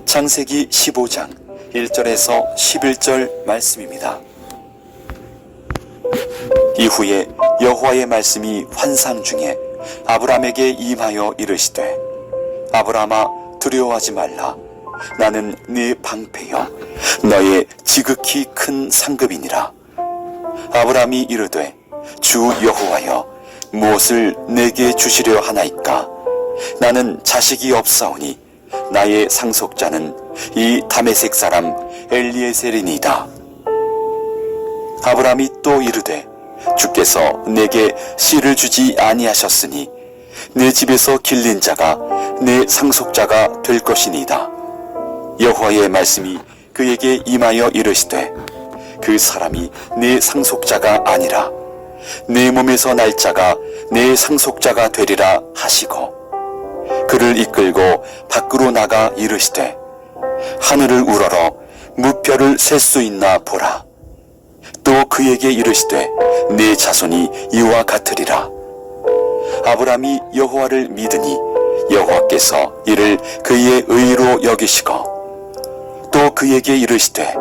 창세기 15장 1절에서 11절 말씀입니다. 이후에 여호와의 말씀이 환상 중에 아브람에게 임하여 이르시되, 아브람아, 두려워하지 말라. 나는 네 방패여 너의 지극히 큰 상급이니라. 아브람이 이르되, 주 여호와여, 무엇을 내게 주시려 하나이까? 나는 자식이 없사오니 나의 상속자는 이 다메섹 사람 엘리에셀이니이다. 아브람이 또 이르되, 주께서 내게 씨를 주지 아니하셨으니 내 집에서 길린 자가 내 상속자가 될 것이니이다. 여호와의 말씀이 그에게 임하여 이르시되, 그 사람이 내 상속자가 아니라 내 몸에서 날 자가 내 상속자가 되리라 하시고, 그를 이끌고 밖으로 나가 이르시되, 하늘을 우러러 무별을 셀 수 있나 보라. 또 그에게 이르시되, 내 자손이 이와 같으리라. 아브람이 여호와를 믿으니 여호와께서 이를 그의 의로 여기시고, 또 그에게 이르시되,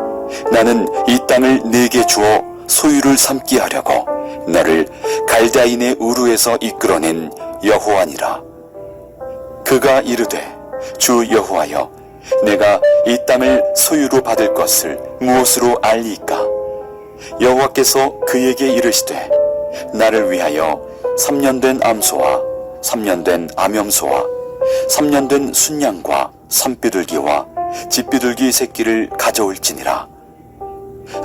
나는 이 땅을 네게 주어 소유를 삼게 하려고 너를 갈대아인의 우르에서 이끌어낸 여호와니라. 그가 이르되, 주 여호와여, 내가 이 땅을 소유로 받을 것을 무엇으로 알리이까? 여호와께서 그에게 이르시되, 나를 위하여 3년 된 암소와 3년 된 암염소와 3년 된 순양과 산비둘기와 집비둘기 새끼를 가져올지니라.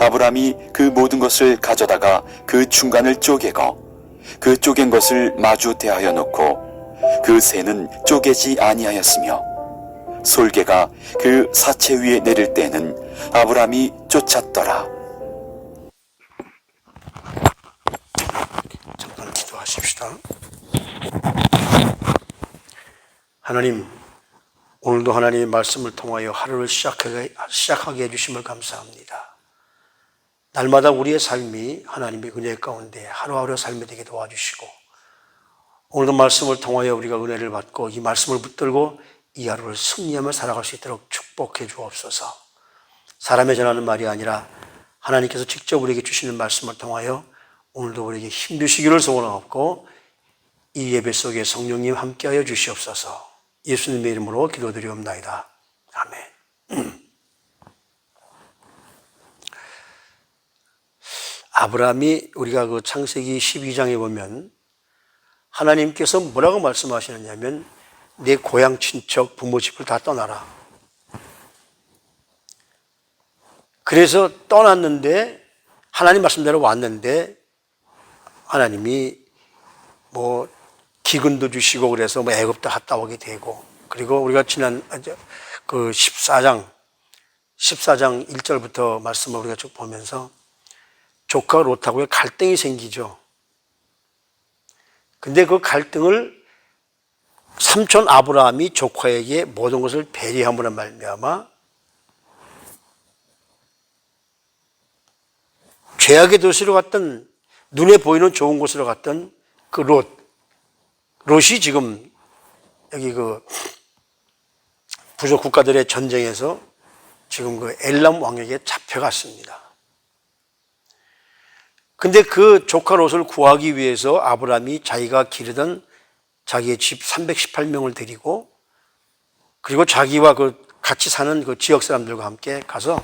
아브람이 그 모든 것을 가져다가 그 중간을 쪼개고 그 쪼갠 것을 마주 대하여 놓고 그 새는 쪼개지 아니하였으며, 솔개가 그 사체 위에 내릴 때에는 아브람이 쫓았더라. 잠깐 기도하십시다. 하나님, 오늘도 하나님의 말씀을 통하여 하루를 시작하게 해주심을 감사합니다. 날마다 우리의 삶이 하나님의 은혜 가운데 하루하루 삶이 되게 도와주시고, 오늘도 말씀을 통하여 우리가 은혜를 받고 이 말씀을 붙들고 이 하루를 승리하며 살아갈 수 있도록 축복해 주옵소서. 사람의 전하는 말이 아니라 하나님께서 직접 우리에게 주시는 말씀을 통하여 오늘도 우리에게 힘주시기를 소원하옵고, 이 예배 속에 성령님 함께하여 주시옵소서. 예수님의 이름으로 기도드리옵나이다. 아멘. 아브라함이 우리가 그 창세기 12장에 보면 하나님께서 뭐라고 말씀하시느냐면, 내 고향 친척 부모 집을 다 떠나라. 그래서 떠났는데, 하나님 말씀대로 왔는데 하나님이 뭐 기근도 주시고 그래서 뭐 애굽도 갔다 오게 되고, 그리고 우리가 지난 그 14장 1절부터 말씀을 우리가 쭉 보면서 조카 롯하고의 갈등이 생기죠. 근데 그 갈등을 삼촌 아브라함이 조카에게 모든 것을 배려함으로 말미암아 죄악의 도시로 갔던, 눈에 보이는 좋은 곳으로 갔던 그 롯이 지금 여기 그 부족 국가들의 전쟁에서 지금 그 엘람 왕에게 잡혀갔습니다. 근데 그 조카 롯을 구하기 위해서 아브라함이 자기가 기르던 자기의 집 318명을 데리고, 그리고 자기와 그 같이 사는 그 지역 사람들과 함께 가서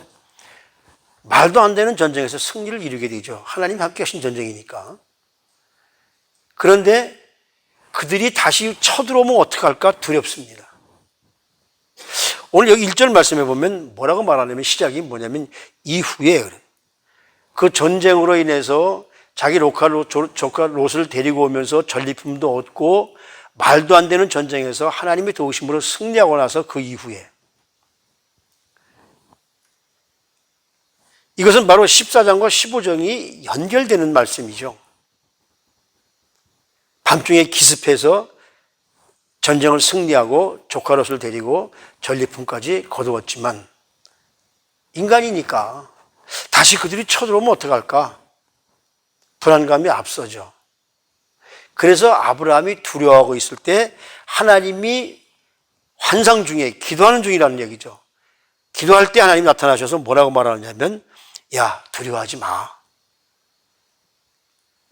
말도 안 되는 전쟁에서 승리를 이루게 되죠. 하나님 함께 하신 전쟁이니까. 그런데 그들이 다시 쳐들어오면 어떡할까 두렵습니다. 오늘 여기 1절 말씀해 보면 뭐라고 말하냐면, 시작이 뭐냐면 이후에, 그 전쟁으로 인해서 자기 조카 롯을 데리고 오면서 전리품도 얻고 말도 안 되는 전쟁에서 하나님의 도우심으로 승리하고 나서 그 이후에, 이것은 바로 14장과 15장이 연결되는 말씀이죠. 밤중에 기습해서 전쟁을 승리하고 조카 롯을 데리고 전리품까지 거두었지만, 인간이니까 다시 그들이 쳐들어오면 어떡할까? 불안감이 앞서죠. 그래서 아브라함이 두려워하고 있을 때 하나님이 환상 중에 기도하는 중이라는 얘기죠. 기도할 때 하나님 나타나셔서 뭐라고 말하느냐면, 야, 두려워하지 마.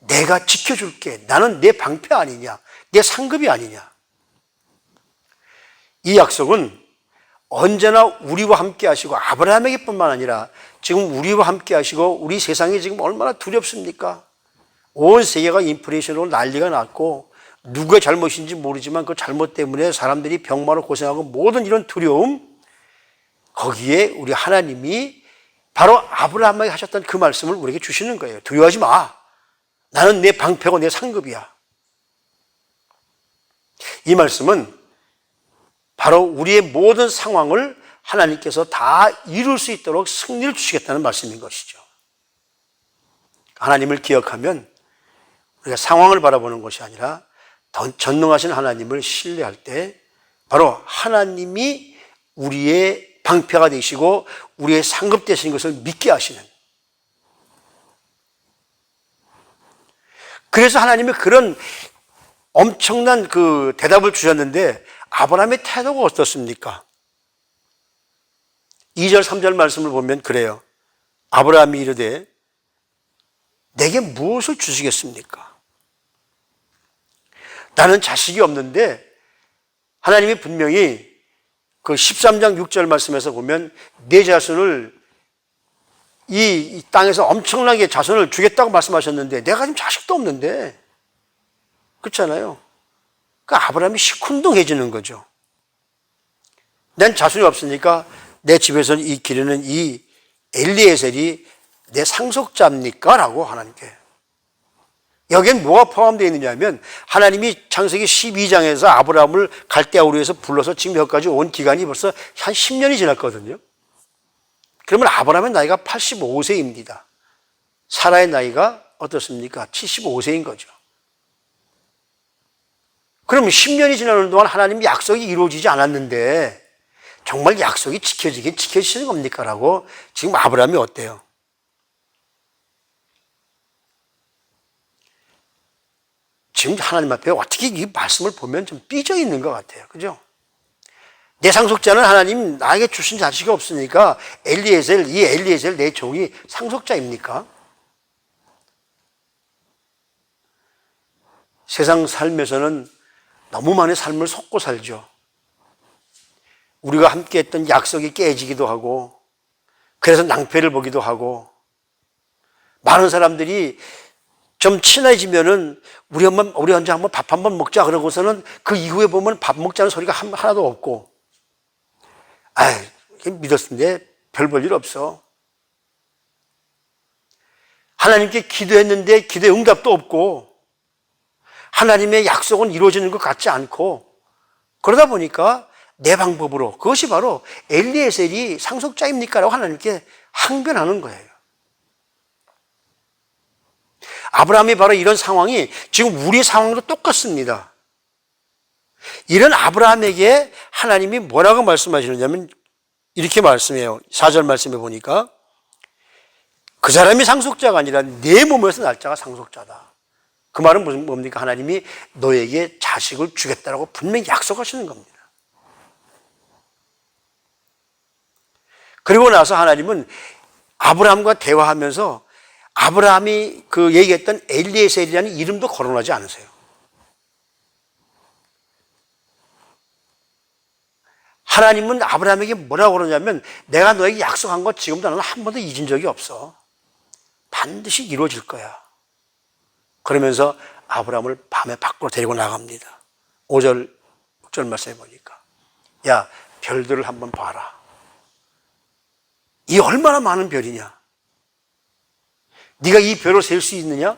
내가 지켜줄게. 나는 내 방패 아니냐? 내 상급이 아니냐? 이 약속은 언제나 우리와 함께 하시고 아브라함에게뿐만 아니라 지금 우리와 함께 하시고 우리 세상이 지금 얼마나 두렵습니까? 온 세계가 인플레이션으로 난리가 났고 누구의 잘못인지 모르지만 그 잘못 때문에 사람들이 병마로 고생하고 모든 이런 두려움, 거기에 우리 하나님이 바로 아브라함에게 하셨던 그 말씀을 우리에게 주시는 거예요. 두려워하지 마. 나는 내 방패고 내 상급이야. 이 말씀은 바로 우리의 모든 상황을 하나님께서 다 이룰 수 있도록 승리를 주시겠다는 말씀인 것이죠. 하나님을 기억하면 우리가 상황을 바라보는 것이 아니라 전능하신 하나님을 신뢰할 때 바로 하나님이 우리의 방패가 되시고 우리의 상급 되시는 것을 믿게 하시는, 그래서 하나님이 그런 엄청난 그 대답을 주셨는데 아브라함의 태도가 어떻습니까? 2절 3절 말씀을 보면 그래요. 아브라함이 이르되 내게 무엇을 주시겠습니까? 나는 자식이 없는데 하나님이 분명히 그 13장 6절 말씀에서 보면 내 자손을 이 땅에서 엄청나게 자손을 주겠다고 말씀하셨는데 내가 지금 자식도 없는데, 그렇잖아요. 그러니까 아브라함이 시큰둥해지는 거죠. 난 자손이 없으니까 내 집에서 이 기르는 이 엘리에셀이 내 상속자입니까? 라고 하나님께. 여기엔 뭐가 포함되어 있느냐 하면 하나님이 창세기 12장에서 아브라함을 갈대아우르에서 불러서 지금 여기까지 온 기간이 벌써 한 10년이 지났거든요. 그러면 아브라함의 나이가 85세입니다. 사라의 나이가 어떻습니까? 75세인 거죠. 그럼 10년이 지나는 동안 하나님 약속이 이루어지지 않았는데 정말 약속이 지켜지긴 지켜지는 겁니까? 라고 지금 아브라함이 어때요? 지금 하나님 앞에 어떻게 이 말씀을 보면 좀 삐져 있는 것 같아요. 그죠? 내 상속자는 하나님 나에게 주신 자식이 없으니까 이 엘리에셀 내 종이 상속자입니까? 세상 삶에서는 너무 많은 삶을 속고 살죠. 우리가 함께 했던 약속이 깨지기도 하고, 그래서 낭패를 보기도 하고, 많은 사람들이 좀 친해지면은 우리 언제 한번 밥 한번 먹자 그러고서는 그 이후에 보면 밥 먹자는 소리가 하나도 없고, 믿었는데 별 볼 일 없어. 하나님께 기도했는데 기도의 응답도 없고, 하나님의 약속은 이루어지는 것 같지 않고, 그러다 보니까 내 방법으로, 그것이 바로 엘리에셀이 상속자입니까? 라고 하나님께 항변하는 거예요. 아브라함이 바로 이런 상황이 지금 우리 상황도 똑같습니다. 이런 아브라함에게 하나님이 뭐라고 말씀하시느냐면 이렇게 말씀해요. 4절 말씀해 보니까 그 사람이 상속자가 아니라 내 몸에서 날 자가 상속자다. 그 말은 뭡니까? 하나님이 너에게 자식을 주겠다라고 분명히 약속하시는 겁니다. 그리고 나서 하나님은 아브라함과 대화하면서 아브라함이 그 얘기했던 엘리에셀이라는 이름도 거론하지 않으세요. 하나님은 아브라함에게 뭐라고 그러냐면 내가 너에게 약속한 것 지금도 나는 한 번도 잊은 적이 없어. 반드시 이루어질 거야. 그러면서 아브라함을 밤에 밖으로 데리고 나갑니다. 5절, 6절 말씀해 보니까 야, 별들을 한번 봐라. 이 얼마나 많은 별이냐? 네가 이 별을 셀 수 있느냐?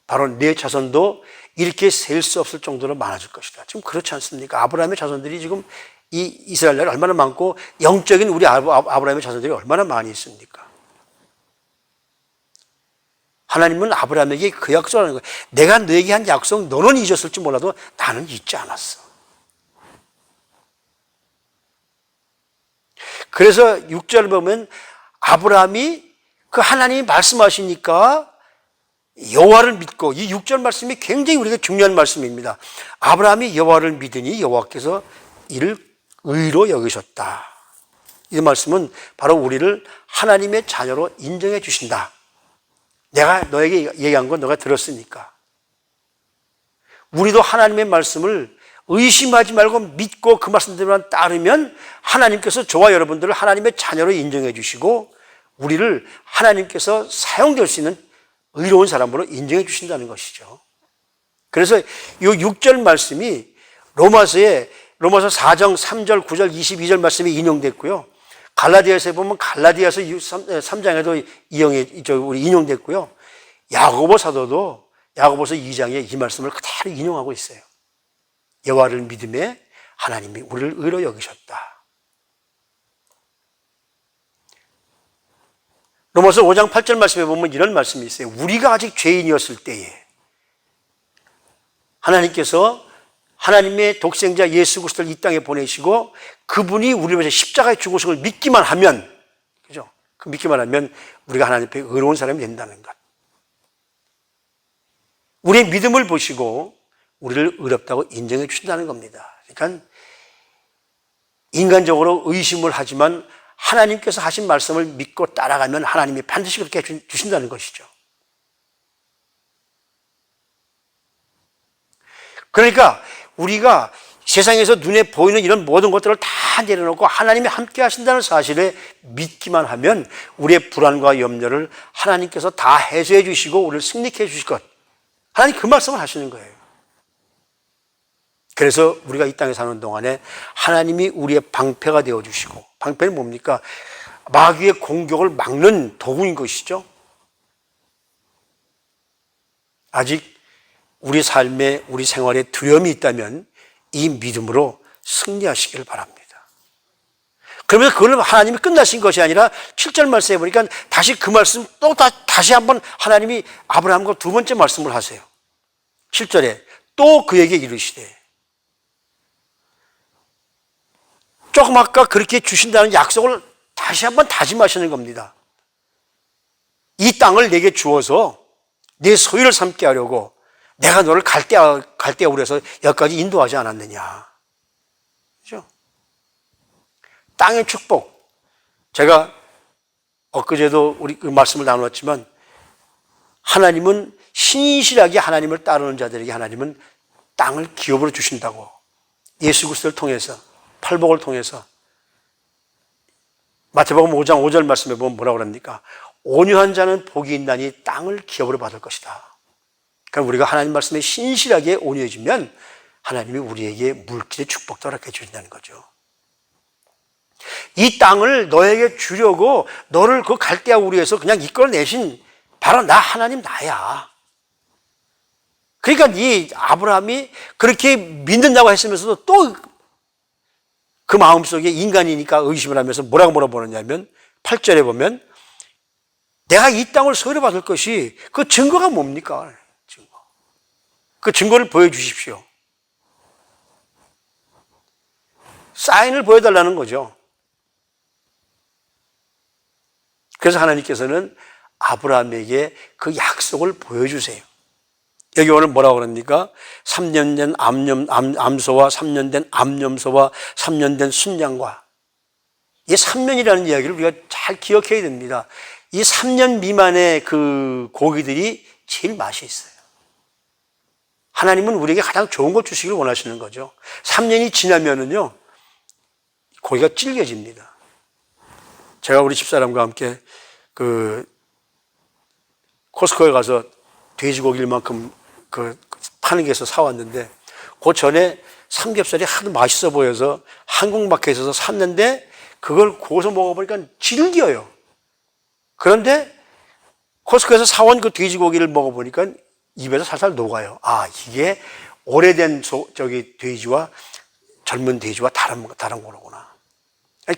바로 내 자손도 이렇게 셀 수 없을 정도로 많아질 것이다. 지금 그렇지 않습니까? 아브라함의 자손들이 지금 이 이스라엘 나라에 얼마나 많고 영적인 우리 아브라함의 자손들이 얼마나 많이 있습니까? 하나님은 아브라함에게 그 약속을 하는 거예요. 내가 너에게 한 약속 너는 잊었을지 몰라도 나는 잊지 않았어. 그래서 6절을 보면 아브라함이 그 하나님이 말씀하시니까 여호와를 믿고, 이 6절 말씀이 굉장히 우리가 중요한 말씀입니다. 아브라함이 여호와를 믿으니 여호와께서 이를 의로 여기셨다. 이 말씀은 바로 우리를 하나님의 자녀로 인정해 주신다. 내가 너에게 얘기한 건 너가 들었으니까. 우리도 하나님의 말씀을 의심하지 말고 믿고 그 말씀대로만 따르면 하나님께서 저와 여러분들을 하나님의 자녀로 인정해 주시고 우리를 하나님께서 사용될 수 있는 의로운 사람으로 인정해 주신다는 것이죠. 그래서 이 6절 말씀이 로마서 4장 3절, 9절, 22절 말씀이 인용됐고요. 갈라디아서에 보면 갈라디아서 3장에도 인용됐고요. 야고보 사도도 야고보서 2장에 이 말씀을 그대로 인용하고 있어요. 여호와를 믿음에 하나님이 우리를 의로 여기셨다. 로마서 5장 8절 말씀에 보면 이런 말씀이 있어요. 우리가 아직 죄인이었을 때에 하나님께서 하나님의 독생자 예수 그리스도를 이 땅에 보내시고 그분이 우리를 위해서 십자가에 죽으신 걸 믿기만 하면, 그죠? 그 믿기만 하면 우리가 하나님 앞에 의로운 사람이 된다는 것. 우리의 믿음을 보시고 우리를 의롭다고 인정해 주신다는 겁니다. 그러니까 인간적으로 의심을 하지만 하나님께서 하신 말씀을 믿고 따라가면 하나님이 반드시 그렇게 주신다는 것이죠. 그러니까 우리가 세상에서 눈에 보이는 이런 모든 것들을 다 내려놓고 하나님이 함께 하신다는 사실에 믿기만 하면 우리의 불안과 염려를 하나님께서 다 해소해 주시고 우리를 승리케 해 주실 것. 하나님 그 말씀을 하시는 거예요. 그래서 우리가 이 땅에 사는 동안에 하나님이 우리의 방패가 되어주시고, 방패는 뭡니까? 마귀의 공격을 막는 도구인 것이죠. 아직 우리 삶에, 우리 생활에 두려움이 있다면 이 믿음으로 승리하시길 바랍니다. 그러면서 그걸 하나님이 끝나신 것이 아니라 7절 말씀에 보니까 다시 그 말씀 또 다시 한번 하나님이 아브라함과 두 번째 말씀을 하세요. 7절에 또 그에게 이르시되, 조금 아까 그렇게 주신다는 약속을 다시 한번 다짐하시는 겁니다. 이 땅을 내게 주어서 내 소유를 삼게 하려고 내가 너를 갈대아우로 해서 여기까지 인도하지 않았느냐. 그죠? 땅의 축복. 제가 엊그제도 우리 그 말씀을 나누었지만 하나님은 신실하게 하나님을 따르는 자들에게 하나님은 땅을 기업으로 주신다고 예수 그리스도를 통해서 팔복을 통해서 마태복음 5장 5절 말씀에 보면 뭐라고 합니까? 온유한 자는 복이 있나니 땅을 기업으로 받을 것이다. 그러니까 우리가 하나님 말씀에 신실하게 온유해지면 하나님이 우리에게 물질의 축복도 허락해 주신다는 거죠. 이 땅을 너에게 주려고 너를 그 갈대아 우리에서 그냥 이끌어내신 바로 나 하나님 나야. 그러니까 이 아브라함이 그렇게 믿는다고 했으면서도 또 그 마음속에 인간이니까 의심을 하면서 뭐라고 물어보느냐면 8절에 보면 내가 이 땅을 소유로 받을 것이 그 증거가 뭡니까? 증거. 그 증거를 보여주십시오. 사인을 보여달라는 거죠. 그래서 하나님께서는 아브라함에게 그 약속을 보여주세요. 여기 오늘 뭐라고 그럽니까? 3년 된 암소와 3년 된 암염소와 3년 된 순양과, 이 3년이라는 이야기를 우리가 잘 기억해야 됩니다. 이 3년 미만의 그 고기들이 제일 맛이 있어요. 하나님은 우리에게 가장 좋은 걸 주시기를 원하시는 거죠. 3년이 지나면은요, 고기가 질겨집니다. 제가 우리 집사람과 함께 그 코스코에 가서 돼지고기만큼 파는 게서 사왔는데, 그 전에 삼겹살이 하도 맛있어 보여서 한국마켓에서 샀는데 그걸 구워서 먹어보니까 질겨요. 그런데 코스코에서 사온 그 돼지고기를 먹어보니까 입에서 살살 녹아요. 아, 이게 오래된 돼지와 젊은 돼지와 다른 거구나.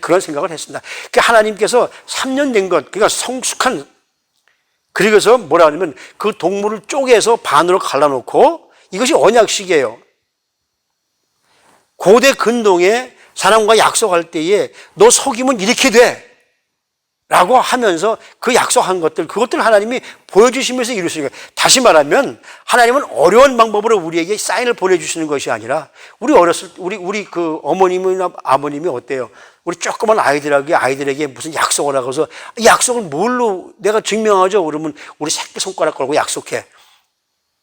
그런 생각을 했습니다. 그러니까 하나님께서 3년 된 것, 그러니까 성숙한, 그리고서 뭐라 하냐면 그 동물을 쪼개서 반으로 갈라놓고, 이것이 언약식이에요. 고대 근동에 사람과 약속할 때에 너 속이면 이렇게 돼. 라고 하면서 그 약속한 것들, 그것들 하나님이 보여주시면서 이루시는 거예요. 다시 말하면 하나님은 어려운 방법으로 우리에게 사인을 보내주시는 것이 아니라 우리 어렸을 때 우리 그 어머님이나 아버님이 어때요? 우리 조그만 아이들에게 무슨 약속을 하고서 이 약속을 뭘로 내가 증명하죠? 그러면 우리 새끼손가락 걸고 약속해.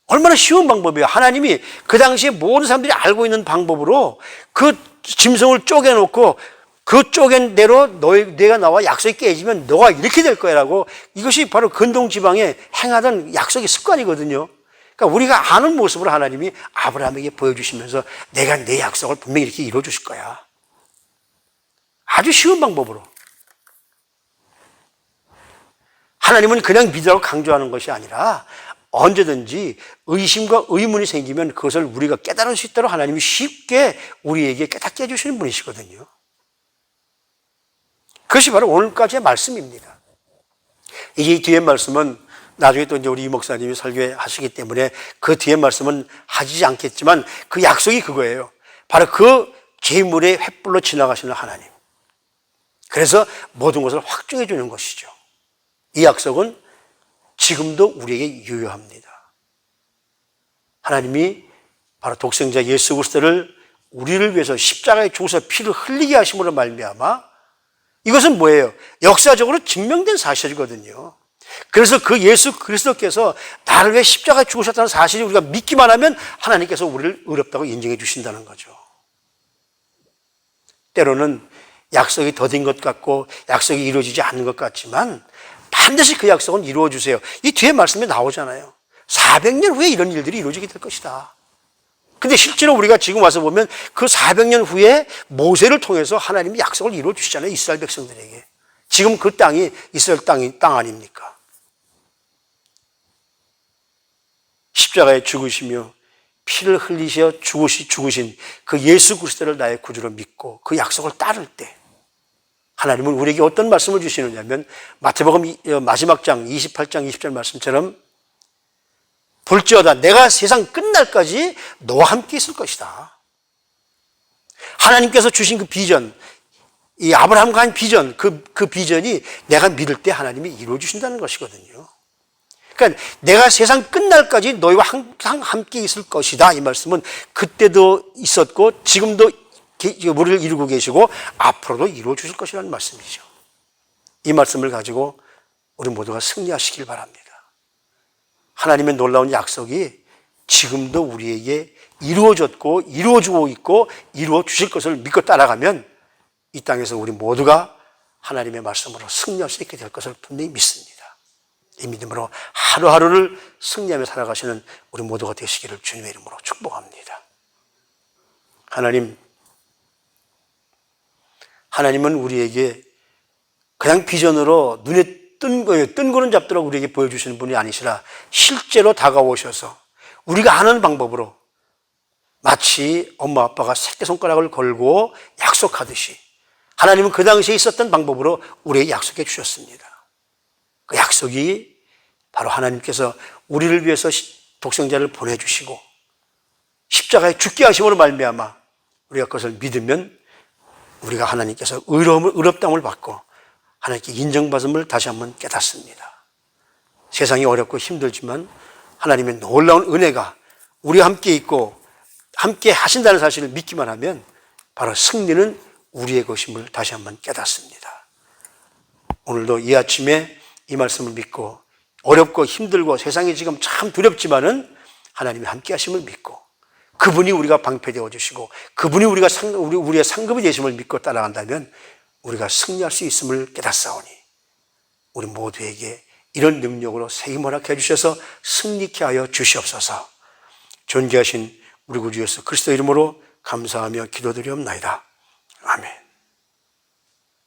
얼마나 쉬운 방법이에요. 하나님이 그 당시에 모든 사람들이 알고 있는 방법으로 그 짐승을 쪼개놓고 그 쪼갠 대로 내가 나와 약속이 깨지면 너가 이렇게 될 거야라고, 이것이 바로 근동 지방에 행하던 약속의 습관이거든요. 그러니까 우리가 아는 모습으로 하나님이 아브라함에게 보여주시면서 내가 내 약속을 분명히 이렇게 이루어 주실 거야. 아주 쉬운 방법으로. 하나님은 그냥 믿으라고 강조하는 것이 아니라 언제든지 의심과 의문이 생기면 그것을 우리가 깨달을 수 있도록 하나님이 쉽게 우리에게 깨닫게 해주시는 분이시거든요. 그것이 바로 오늘까지의 말씀입니다. 이 뒤에 말씀은 나중에 또 이제 우리 이 목사님이 설교하시기 때문에 그 뒤에 말씀은 하지 않겠지만 그 약속이 그거예요. 바로 그 재물의 횃불로 지나가시는 하나님. 그래서 모든 것을 확증해 주는 것이죠. 이 약속은 지금도 우리에게 유효합니다. 하나님이 바로 독생자 예수 그리스도를 우리를 위해서 십자가에 죽어서 피를 흘리게 하심으로 말미암아, 이것은 뭐예요? 역사적으로 증명된 사실이거든요. 그래서 그 예수 그리스도께서 나를 위해 십자가에 죽으셨다는 사실이 우리가 믿기만 하면 하나님께서 우리를 의롭다고 인정해 주신다는 거죠. 때로는 약속이 더딘 것 같고 약속이 이루어지지 않는 것 같지만 반드시 그 약속은 이루어 주세요. 이 뒤에 말씀에 나오잖아요. 400년 후에 이런 일들이 이루어지게 될 것이다. 근데 실제로 우리가 지금 와서 보면 그 400년 후에 모세를 통해서 하나님이 약속을 이루어 주시잖아요. 이스라엘 백성들에게. 지금 그 땅이 이스라엘 땅 아닙니까? 십자가에 죽으시며 피를 흘리셔 죽으신 그 예수 그리스도를 나의 구주로 믿고 그 약속을 따를 때 하나님은 우리에게 어떤 말씀을 주시느냐면 마태복음 마지막 장 28장 20절 말씀처럼 볼지어다 내가 세상 끝날까지 너와 함께 있을 것이다. 하나님께서 주신 그 비전, 이 아브라함과 한 비전, 그 비전이 내가 믿을 때 하나님이 이루어 주신다는 것이거든요. 그러니까 내가 세상 끝날까지 너희와 항상 함께 있을 것이다. 이 말씀은 그때도 있었고 지금도 우리를 이루고 계시고 앞으로도 이루어 주실 것이라는 말씀이죠. 이 말씀을 가지고 우리 모두가 승리하시길 바랍니다. 하나님의 놀라운 약속이 지금도 우리에게 이루어졌고 이루어지고 있고 이루어 주실 것을 믿고 따라가면 이 땅에서 우리 모두가 하나님의 말씀으로 승리할 수 있게 될 것을 분명히 믿습니다. 이 믿음으로 하루하루를 승리하며 살아가시는 우리 모두가 되시기를 주님의 이름으로 축복합니다. 하나님은 우리에게 그냥 비전으로 눈에 뜬 거는 잡도록 우리에게 보여주시는 분이 아니시라 실제로 다가오셔서 우리가 아는 방법으로 마치 엄마 아빠가 새끼손가락을 걸고 약속하듯이 하나님은 그 당시에 있었던 방법으로 우리에게 약속해 주셨습니다. 그 약속이 바로 하나님께서 우리를 위해서 독생자를 보내주시고 십자가에 죽게 하심으로 말미암아 우리가 그것을 믿으면 우리가 하나님께서 의롭다함을 받고 하나님께 인정받음을 다시 한번 깨닫습니다. 세상이 어렵고 힘들지만 하나님의 놀라운 은혜가 우리와 함께 있고 함께 하신다는 사실을 믿기만 하면 바로 승리는 우리의 것임을 다시 한번 깨닫습니다. 오늘도 이 아침에 이 말씀을 믿고 어렵고 힘들고 세상이 지금 참 두렵지만은 하나님이 함께 하심을 믿고 그분이 우리가 방패되어 주시고 그분이 우리의 상급이 되심을 믿고 따라간다면 우리가 승리할 수 있음을 깨닫사오니 우리 모두에게 이런 능력으로 세임 허락해 주셔서 승리케 하여 주시옵소서. 존귀하신 우리 구주 예수 그리스도 이름으로 감사하며 기도드리옵나이다. 아멘.